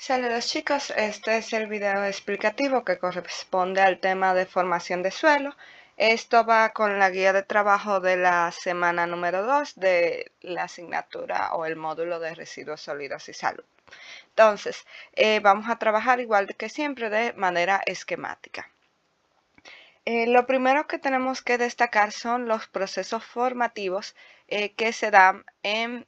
Saludos chicos, este es el video explicativo que corresponde al tema de formación de suelo. Esto va con la guía de trabajo de la semana número 2 de la asignatura o el módulo de residuos sólidos y salud. Entonces, vamos a trabajar igual que siempre de manera esquemática. Lo primero que tenemos que destacar son los procesos formativos que se dan en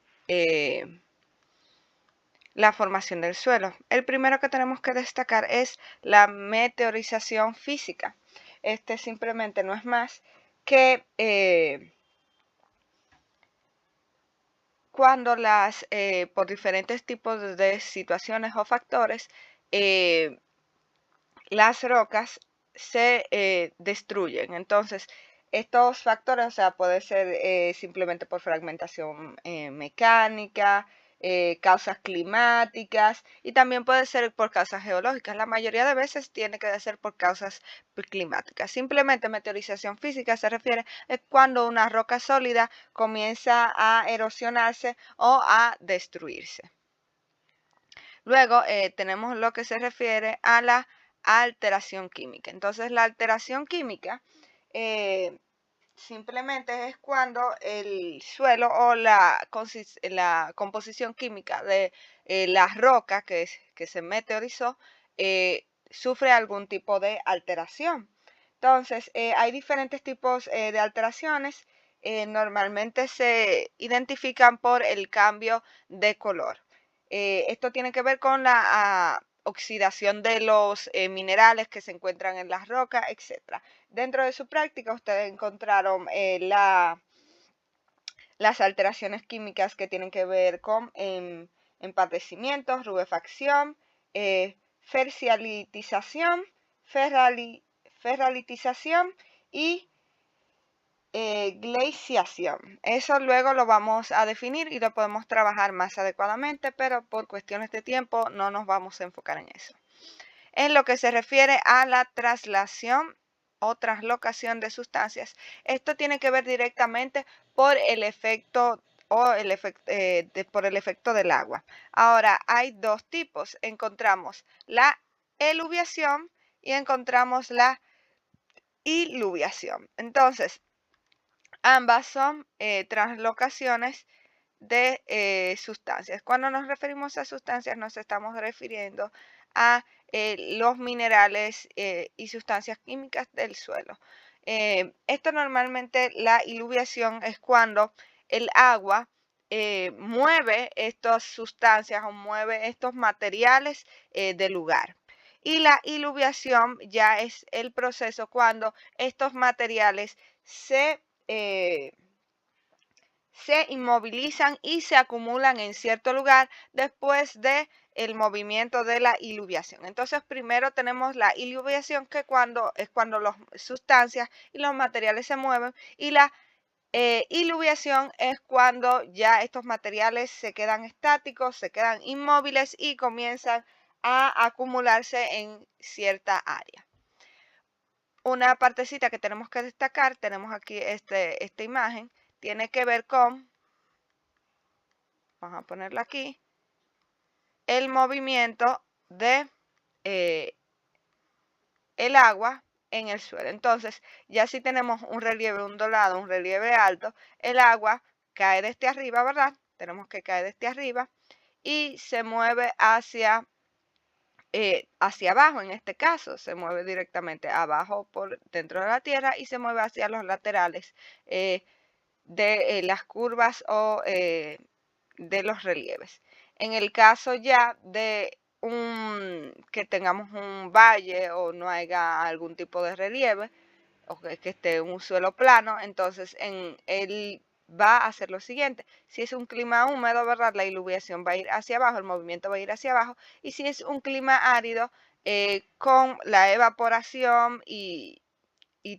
la formación del suelo. El primero que tenemos que destacar es la meteorización física. Este simplemente no es más que cuando por diferentes tipos de situaciones o factores, las rocas se destruyen. Entonces, estos factores, o sea, puede ser simplemente por fragmentación mecánica, causas climáticas y también puede ser por causas geológicas. La mayoría de veces tiene que ser por causas climáticas. Simplemente meteorización física se refiere a cuando una roca sólida comienza a erosionarse o a destruirse. Luego tenemos lo que se refiere a la alteración química. Entonces la alteración química simplemente es cuando el suelo o la composición química de la roca que se meteorizó sufre algún tipo de alteración. Entonces hay diferentes tipos de alteraciones. Normalmente se identifican por el cambio de color. Esto tiene que ver con la oxidación de los minerales que se encuentran en las rocas, etc. Dentro de su práctica ustedes encontraron las alteraciones químicas que tienen que ver con empatecimiento, rubefacción, fercialitización, ferralitización y glaciación. Eso luego lo vamos a definir y lo podemos trabajar más adecuadamente, pero por cuestiones de tiempo no nos vamos a enfocar en eso. En lo que se refiere a la traslación o translocación de sustancias, esto tiene que ver directamente por el efecto por el efecto del agua. Ahora, hay dos tipos. Encontramos la eluviación y encontramos la iluviación. Entonces, ambas son translocaciones de sustancias. Cuando nos referimos a sustancias, nos estamos refiriendo a los minerales y sustancias químicas del suelo. Esto normalmente, la iluviación es cuando el agua mueve estas sustancias o mueve estos materiales del lugar. Y la iluviación ya es el proceso cuando estos materiales se inmovilizan y se acumulan en cierto lugar después de el movimiento de la iluviación. Entonces, primero tenemos la iluviación, que es cuando las sustancias y los materiales se mueven, y la iluviación es cuando ya estos materiales se quedan estáticos, se quedan inmóviles y comienzan a acumularse en cierta área. Una partecita que tenemos que destacar, tenemos aquí esta imagen, tiene que ver con, vamos a ponerlo aquí, el movimiento de el agua en el suelo. Entonces, ya si tenemos un relieve ondulado, un relieve alto, el agua cae desde arriba, ¿verdad? Tenemos que caer desde arriba y se mueve hacia abajo. En este caso se mueve directamente abajo por dentro de la tierra y se mueve hacia los laterales de las curvas o de los relieves. En el caso ya de que tengamos un valle o no haya algún tipo de relieve o que esté en un suelo plano, entonces él va a hacer lo siguiente: si es un clima húmedo, ¿verdad?, la iluviación va a ir hacia abajo, el movimiento va a ir hacia abajo, y si es un clima árido, con la evaporación y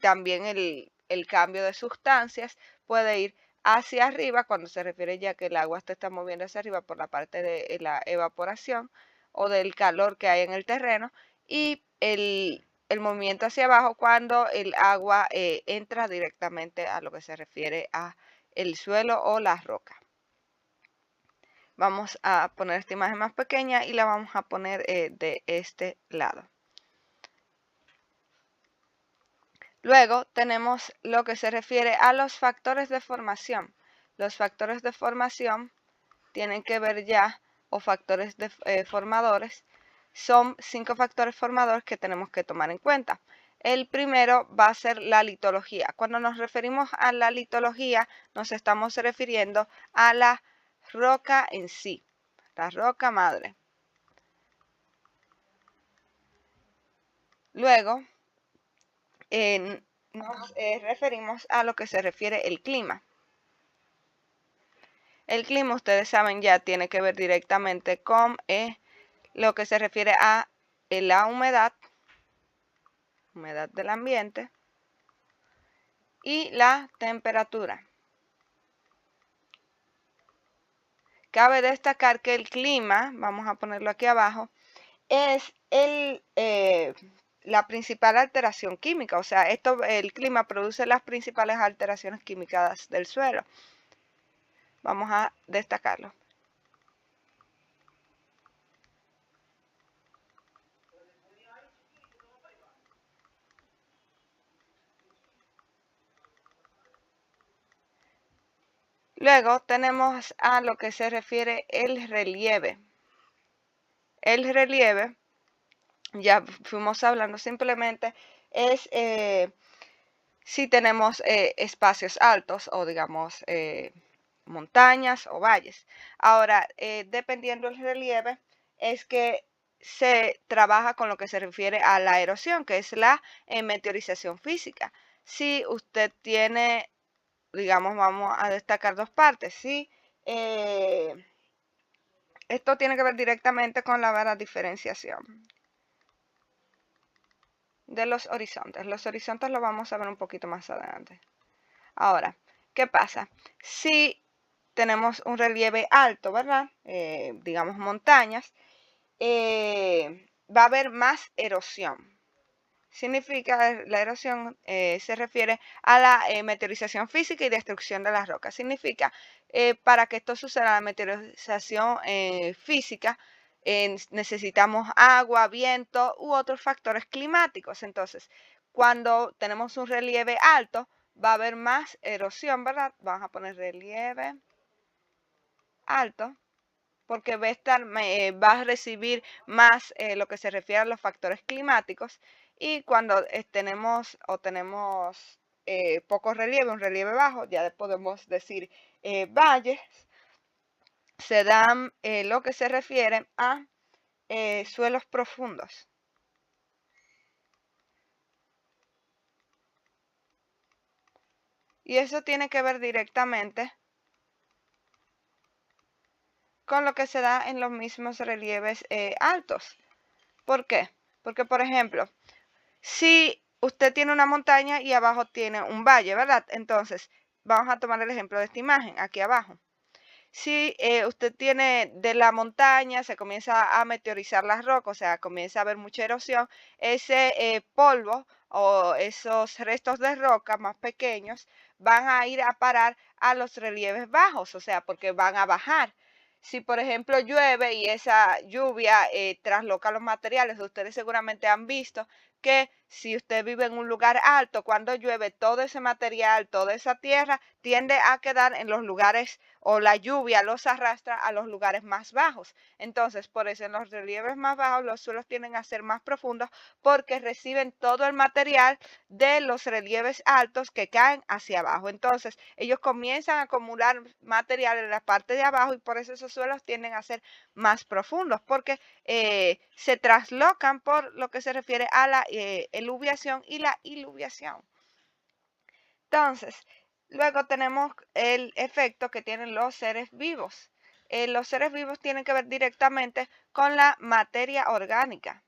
también el cambio de sustancias, puede ir hacia arriba, cuando se refiere ya que el agua se está moviendo hacia arriba por la parte de la evaporación o del calor que hay en el terreno, y el movimiento hacia abajo cuando el agua entra directamente a lo que se refiere a el suelo o la roca. Vamos a poner esta imagen más pequeña y la vamos a poner de este lado. Luego tenemos lo que se refiere a los factores de formación. Los factores de formación tienen que ver ya, o factores formadores, son 5 factores formadores que tenemos que tomar en cuenta. El primero va a ser la litología. Cuando nos referimos a la litología, nos estamos refiriendo a la roca en sí, la roca madre. Luego, nos referimos a lo que se refiere el clima. El clima, ustedes saben, ya tiene que ver directamente con lo que se refiere a la humedad del ambiente y la temperatura. Cabe destacar que el clima, vamos a ponerlo aquí abajo, es la principal alteración química, o sea, el clima produce las principales alteraciones químicas del suelo. Vamos a destacarlo. Luego tenemos a lo que se refiere el relieve. El relieve, ya fuimos hablando, simplemente es si tenemos espacios altos o digamos montañas o valles. Ahora, dependiendo del relieve, es que se trabaja con lo que se refiere a la erosión, que es la meteorización física. Si usted tiene, digamos, vamos a destacar dos partes, ¿sí? Esto tiene que ver directamente con la diferenciación de los horizontes. Los horizontes los vamos a ver un poquito más adelante. Ahora, ¿qué pasa? Si tenemos un relieve alto, ¿verdad? Digamos montañas, va a haber más erosión. Significa, la erosión se refiere a la meteorización física y destrucción de las rocas. Significa, para que esto suceda, la meteorización física, necesitamos agua, viento u otros factores climáticos. Entonces, cuando tenemos un relieve alto, va a haber más erosión, ¿verdad? Vamos a poner relieve alto, porque va a recibir más lo que se refiere a los factores climáticos. Y cuando tenemos poco relieve, un relieve bajo, ya podemos decir valles, se dan lo que se refiere a suelos profundos. Y eso tiene que ver directamente con lo que se da en los mismos relieves altos. ¿Por qué? Porque, por ejemplo, si usted tiene una montaña y abajo tiene un valle, ¿verdad? Entonces, vamos a tomar el ejemplo de esta imagen, aquí abajo. Si usted tiene de la montaña, se comienza a meteorizar las rocas, o sea, comienza a haber mucha erosión, ese polvo o esos restos de roca más pequeños van a ir a parar a los relieves bajos, o sea, porque van a bajar. Si, por ejemplo, llueve y esa lluvia trasloca los materiales, ustedes seguramente han visto que si usted vive en un lugar alto, cuando llueve, todo ese material, toda esa tierra tiende a quedar en los lugares, o la lluvia los arrastra a los lugares más bajos. Entonces, por eso en los relieves más bajos los suelos tienden a ser más profundos, porque reciben todo el material de los relieves altos que caen hacia abajo. Entonces, ellos comienzan a acumular material en la parte de abajo y por eso esos suelos tienden a ser más profundos, porque se traslocan por lo que se refiere a la eluviación y la iluviación. Entonces, luego tenemos el efecto que tienen los seres vivos. Los seres vivos tienen que ver directamente con la materia orgánica.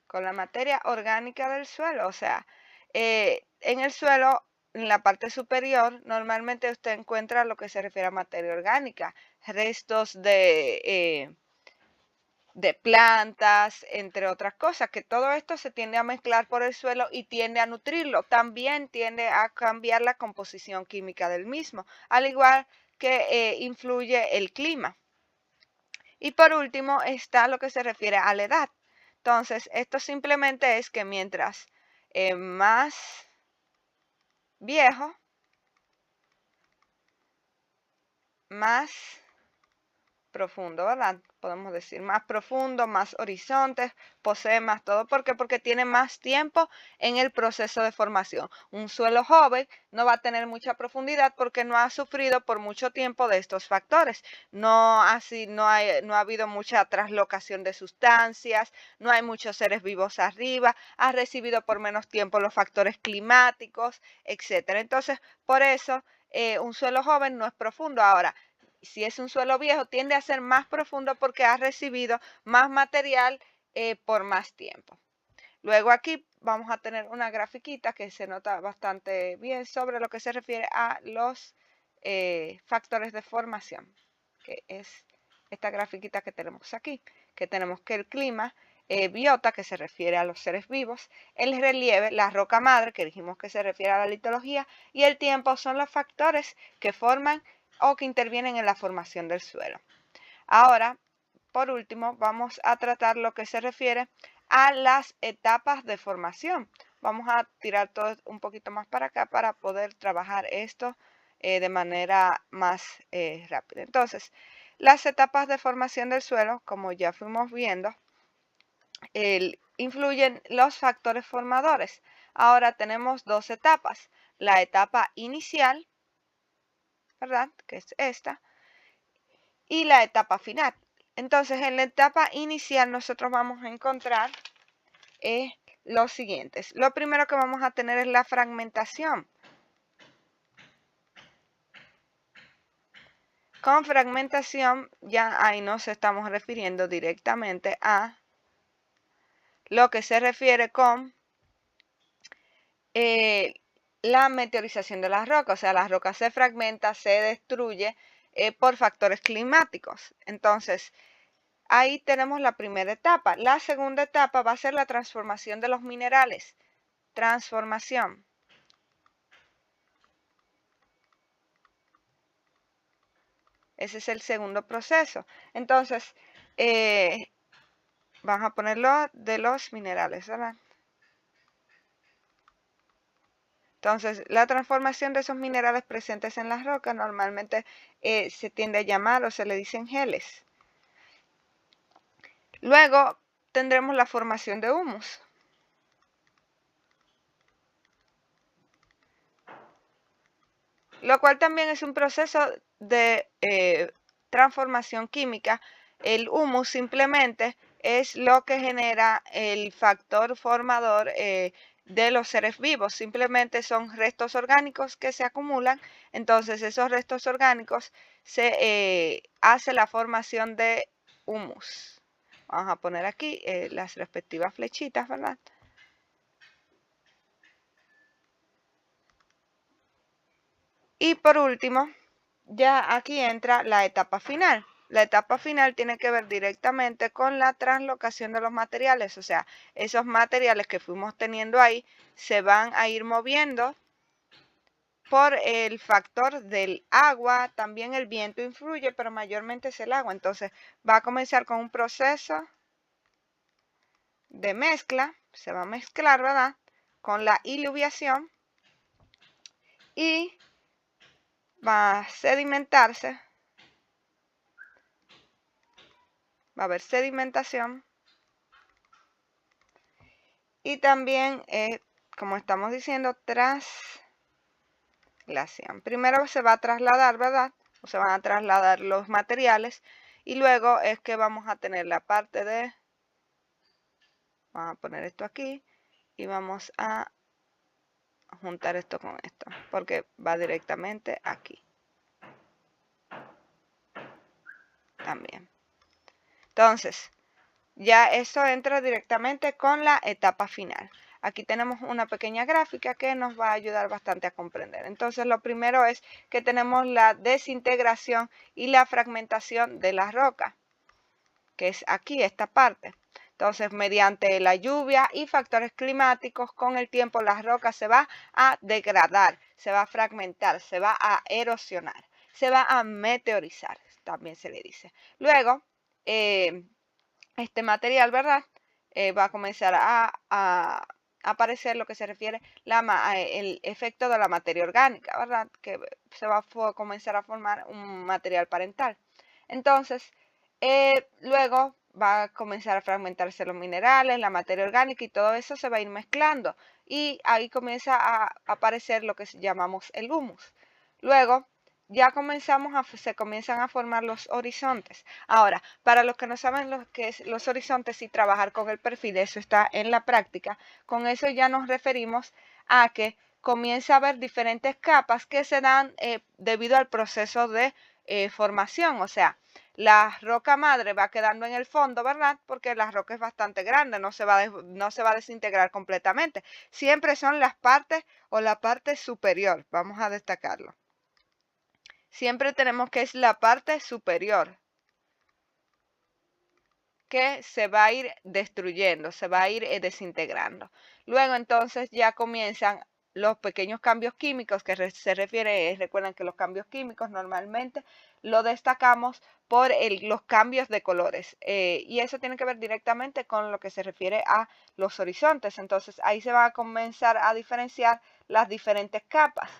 Con la materia orgánica del suelo. O sea, en el suelo, en la parte superior, normalmente usted encuentra lo que se refiere a materia orgánica, restos de de plantas, entre otras cosas, que todo esto se tiende a mezclar por el suelo y tiende a nutrirlo. También tiende a cambiar la composición química del mismo, al igual que influye el clima. Y por último está lo que se refiere a la edad. Entonces, esto simplemente es que mientras más viejo, más profundo, ¿verdad? Podemos decir más profundo, más horizontes, posee más todo. ¿Por qué? Porque tiene más tiempo en el proceso de formación. Un suelo joven no va a tener mucha profundidad porque no ha sufrido por mucho tiempo de estos factores. No ha habido mucha traslocación de sustancias, no hay muchos seres vivos arriba, ha recibido por menos tiempo los factores climáticos, etcétera. Entonces, por eso un suelo joven no es profundo. Ahora, si es un suelo viejo, tiende a ser más profundo porque ha recibido más material por más tiempo. Luego aquí vamos a tener una grafiquita que se nota bastante bien sobre lo que se refiere a los factores de formación, que es esta grafiquita que tenemos aquí, que tenemos que el clima, biota, que se refiere a los seres vivos, el relieve, la roca madre, que dijimos que se refiere a la litología, y el tiempo son los factores que forman o que intervienen en la formación del suelo. Ahora, por último, vamos a tratar lo que se refiere a las etapas de formación. Vamos a tirar todo un poquito más para acá para poder trabajar esto de manera más rápida. Entonces, las etapas de formación del suelo, como ya fuimos viendo, influyen los factores formadores. Ahora tenemos dos etapas. La etapa inicial, ¿verdad? Que es esta. Y la etapa final. Entonces, en la etapa inicial nosotros vamos a encontrar los siguientes. Lo primero que vamos a tener es la fragmentación. Con fragmentación ya ahí nos estamos refiriendo directamente a lo que se refiere con la meteorización de las rocas. O sea, la roca se fragmenta, se destruye por factores climáticos. Entonces, ahí tenemos la primera etapa. La segunda etapa va a ser la transformación de los minerales. Transformación. Ese es el segundo proceso. Entonces, vamos a ponerlo de los minerales, ¿verdad? Entonces, la transformación de esos minerales presentes en las rocas normalmente se tiende a llamar o se le dicen geles. Luego tendremos la formación de humus. Lo cual también es un proceso de transformación química. El humus simplemente es lo que genera el factor formador de los seres vivos. Simplemente son restos orgánicos que se acumulan. Entonces esos restos orgánicos se hace la formación de humus. Vamos a poner aquí las respectivas flechitas, ¿verdad? Y por último, ya aquí entra la etapa final. La etapa final tiene que ver directamente con la translocación de los materiales, o sea, esos materiales que fuimos teniendo ahí se van a ir moviendo por el factor del agua, también el viento influye, pero mayormente es el agua. Entonces va a comenzar con un proceso de mezcla, se va a mezclar, ¿verdad? Con la iluviación y va a sedimentarse. Va a haber sedimentación y también, como estamos diciendo, traslación. Primero se va a trasladar, ¿verdad? O se van a trasladar los materiales y luego es que vamos a tener la parte de, vamos a poner esto aquí y vamos a juntar esto con esto porque va directamente aquí también. Entonces, ya eso entra directamente con la etapa final. Aquí tenemos una pequeña gráfica que nos va a ayudar bastante a comprender. Entonces, lo primero es que tenemos la desintegración y la fragmentación de la roca. que es aquí, esta parte. Entonces, mediante la lluvia y factores climáticos, con el tiempo la roca se va a degradar, se va a fragmentar, se va a erosionar, se va a meteorizar, también se le dice. Luego, este material, ¿verdad? Va a comenzar a aparecer lo que se refiere el efecto de la materia orgánica, ¿verdad? Que se va a comenzar a formar un material parental. Entonces, luego va a comenzar a fragmentarse los minerales, la materia orgánica y todo eso se va a ir mezclando. Y ahí comienza a aparecer lo que llamamos el humus. Luego, ya se comienzan a formar los horizontes. Ahora, para los que no saben lo que es los horizontes y trabajar con el perfil, eso está en la práctica. Con eso ya nos referimos a que comienza a haber diferentes capas que se dan debido al proceso de formación. O sea, la roca madre va quedando en el fondo, ¿verdad? Porque la roca es bastante grande, no se va a desintegrar completamente. Siempre son las partes o la parte superior, vamos a destacarlo. Siempre tenemos que es la parte superior que se va a ir destruyendo, se va a ir desintegrando. Luego entonces ya comienzan los pequeños cambios químicos que se refiere, recuerden que los cambios químicos normalmente lo destacamos por los cambios de colores y eso tiene que ver directamente con lo que se refiere a los horizontes. Entonces ahí se va a comenzar a diferenciar las diferentes capas.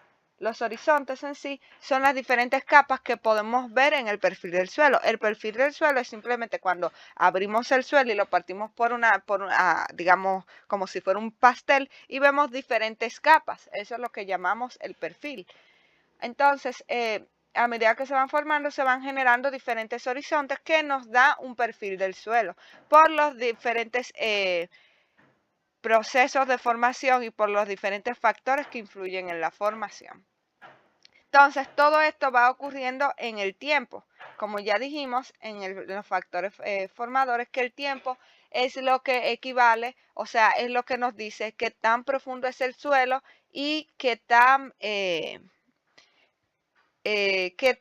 Los horizontes en sí son las diferentes capas que podemos ver en el perfil del suelo. El perfil del suelo es simplemente cuando abrimos el suelo y lo partimos digamos, como si fuera un pastel y vemos diferentes capas. Eso es lo que llamamos el perfil. Entonces, a medida que se van formando, se van generando diferentes horizontes que nos da un perfil del suelo por los diferentes procesos de formación y por los diferentes factores que influyen en la formación. Entonces, todo esto va ocurriendo en el tiempo. Como ya dijimos en los factores formadores, que el tiempo es lo que equivale, o sea, es lo que nos dice qué tan profundo es el suelo y qué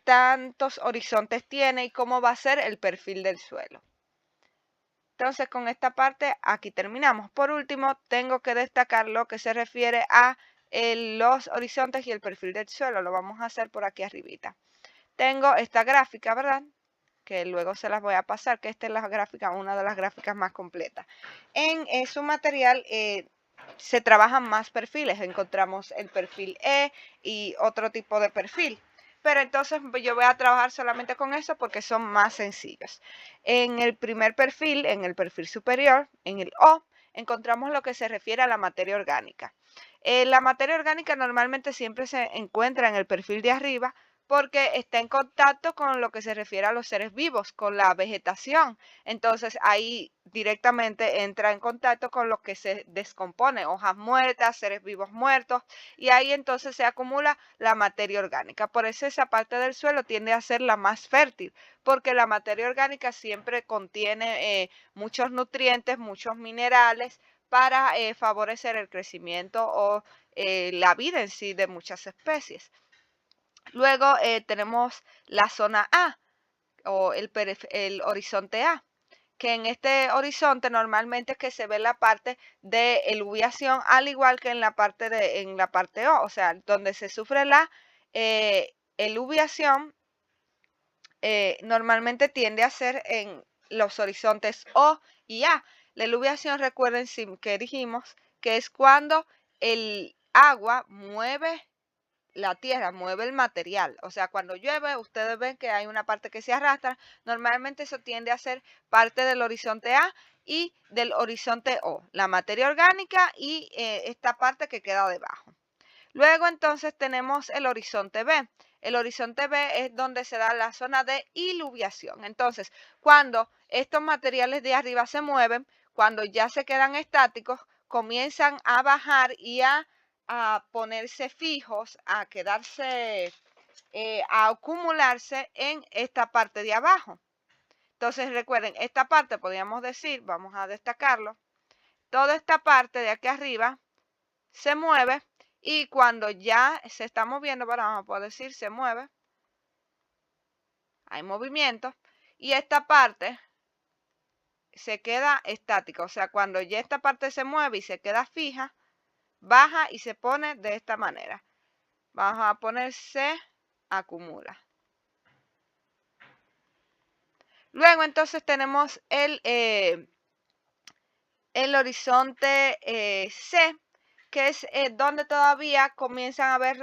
tantos horizontes tiene y cómo va a ser el perfil del suelo. Entonces, con esta parte aquí terminamos. Por último, tengo que destacar lo que se refiere a los horizontes y el perfil del suelo. Lo vamos a hacer por aquí arribita. Tengo esta gráfica, ¿verdad? Que luego se las voy a pasar, que esta es la gráfica, una de las gráficas más completas. En su material se trabajan más perfiles. Encontramos el perfil E y otro tipo de perfil. Pero entonces yo voy a trabajar solamente con eso porque son más sencillos. En el primer perfil, en el perfil superior, en el O, encontramos lo que se refiere a la materia orgánica. La materia orgánica normalmente siempre se encuentra en el perfil de arriba porque está en contacto con lo que se refiere a los seres vivos, con la vegetación. Entonces ahí directamente entra en contacto con lo que se descompone, hojas muertas, seres vivos muertos, y ahí entonces se acumula la materia orgánica. Por eso esa parte del suelo tiende a ser la más fértil, porque la materia orgánica siempre contiene muchos nutrientes, muchos minerales para favorecer el crecimiento o la vida en sí de muchas especies. Luego tenemos la zona A o el horizonte A, que en este horizonte normalmente es que se ve la parte de eluviación, al igual que en la parte O, o sea, donde se sufre la eluviación, normalmente tiende a ser en los horizontes O y A. La eluviación, recuerden que dijimos que es cuando el agua mueve la tierra, mueve el material. O sea, cuando llueve, ustedes ven que hay una parte que se arrastra. Normalmente eso tiende a ser parte del horizonte A y del horizonte O, la materia orgánica y esta parte que queda debajo. Luego entonces tenemos el horizonte B. El horizonte B es donde se da la zona de iluviación. Entonces, cuando estos materiales de arriba se mueven, cuando ya se quedan estáticos, comienzan a bajar y a ponerse fijos, a quedarse, a acumularse en esta parte de abajo. Entonces recuerden, esta parte podríamos decir, vamos a destacarlo, toda esta parte de aquí arriba se mueve y cuando ya se está moviendo, vamos a poder decir se mueve, hay movimiento y esta parte se queda estática, o sea, cuando ya esta parte se mueve y se queda fija, baja y se pone de esta manera. Vamos a poner se acumula. Luego entonces tenemos el horizonte C, que es donde todavía comienzan a haber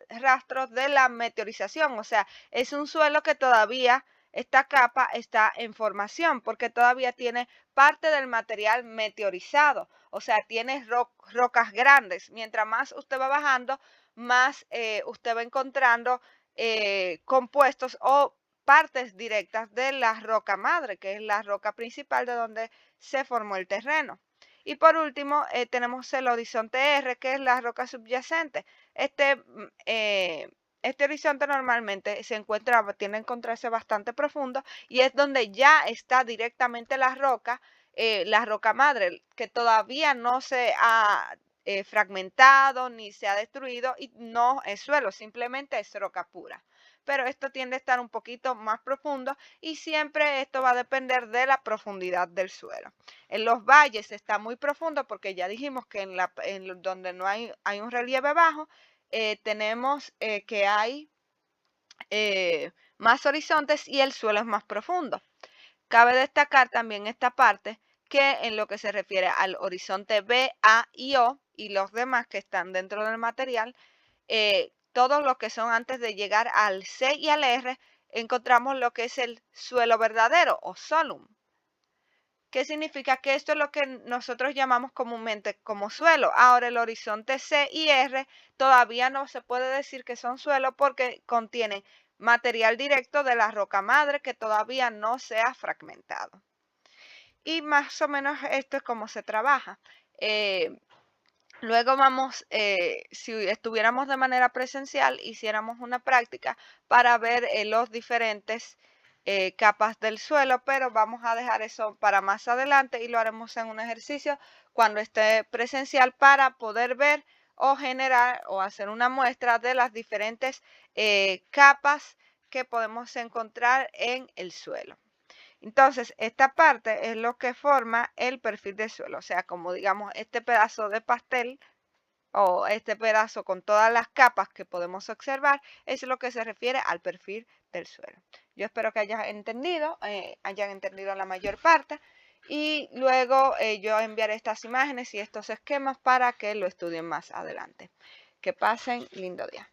rastros de la meteorización, o sea, es un suelo que todavía esta capa está en formación porque todavía tiene parte del material meteorizado, o sea, tiene rocas grandes. Mientras más usted va bajando, más usted va encontrando compuestos o partes directas de la roca madre, que es la roca principal de donde se formó el terreno. Y por último, tenemos el horizonte R, que es la roca subyacente. Este horizonte normalmente se encuentra, tiende a encontrarse bastante profundo y es donde ya está directamente la roca madre, que todavía no se ha fragmentado ni se ha destruido y no es suelo, simplemente es roca pura. Pero esto tiende a estar un poquito más profundo y siempre esto va a depender de la profundidad del suelo. En los valles está muy profundo porque ya dijimos que en donde no hay un relieve bajo, tenemos que hay más horizontes y el suelo es más profundo. Cabe destacar también esta parte que en lo que se refiere al horizonte B, A y O y los demás que están dentro del material, todos los que son antes de llegar al C y al R, encontramos lo que es el suelo verdadero o solum. ¿Qué significa? Que esto es lo que nosotros llamamos comúnmente como suelo. Ahora el horizonte C y R todavía no se puede decir que son suelo porque contienen material directo de la roca madre que todavía no se ha fragmentado. Y más o menos esto es como se trabaja. Luego vamos, si estuviéramos de manera presencial, hiciéramos una práctica para ver los diferentes capas del suelo, pero vamos a dejar eso para más adelante y lo haremos en un ejercicio cuando esté presencial para poder ver o generar o hacer una muestra de las diferentes capas que podemos encontrar en el suelo. Entonces, esta parte es lo que forma el perfil del suelo, o sea, como digamos este pedazo de pastel o este pedazo con todas las capas que podemos observar, es lo que se refiere al perfil del suelo. Yo espero que hayan entendido la mayor parte y luego yo enviaré estas imágenes y estos esquemas para que lo estudien más adelante. Que pasen lindo día.